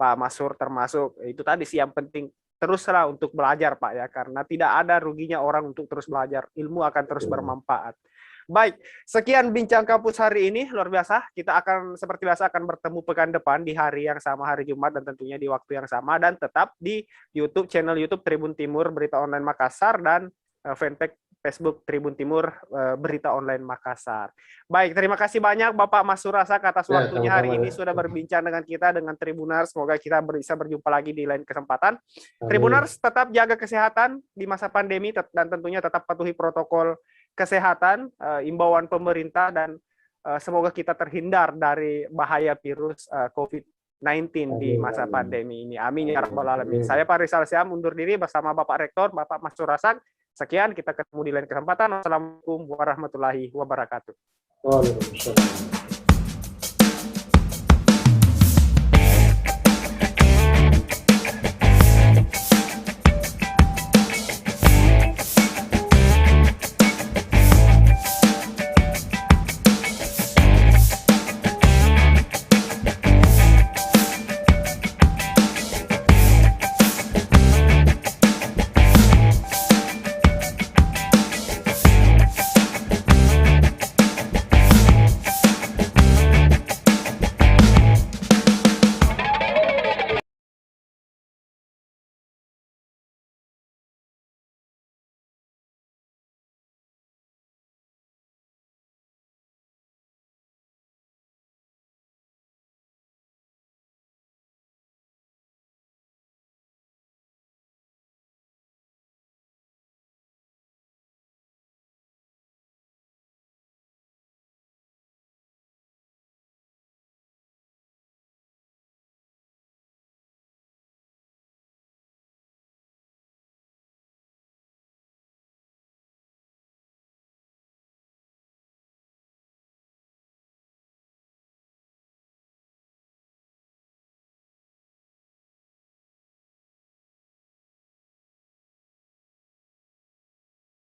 Pak Mashur, termasuk itu tadi sih yang penting teruslah untuk belajar, Pak, ya, karena tidak ada ruginya orang untuk terus belajar, ilmu akan terus bermanfaat. Baik, sekian bincang kampus hari ini, luar biasa. Kita akan seperti biasa akan bertemu pekan depan di hari yang sama, hari Jumat, dan tentunya di waktu yang sama, dan tetap di YouTube, channel YouTube Tribun Timur Berita Online Makassar, dan fanpage Facebook Tribun Timur Berita Online Makassar. Baik, terima kasih banyak Bapak Mashur Rasak atas waktunya hari ini sudah berbincang dengan kita, dengan Tribuners. Semoga kita bisa berjumpa lagi di lain kesempatan. Tribuners, tetap jaga kesehatan di masa pandemi, dan tentunya tetap patuhi protokol kesehatan, imbauan pemerintah, dan semoga kita terhindar dari bahaya virus COVID-19 di masa pandemi ini. Amin ya rabbal alamin. Saya Pak Rizal Syam undur diri bersama Bapak Rektor, Bapak Mashur Rasak. Sekian, kita ketemu di lain kesempatan. Wassalamualaikum warahmatullahi wabarakatuh. Waalaikumsalam.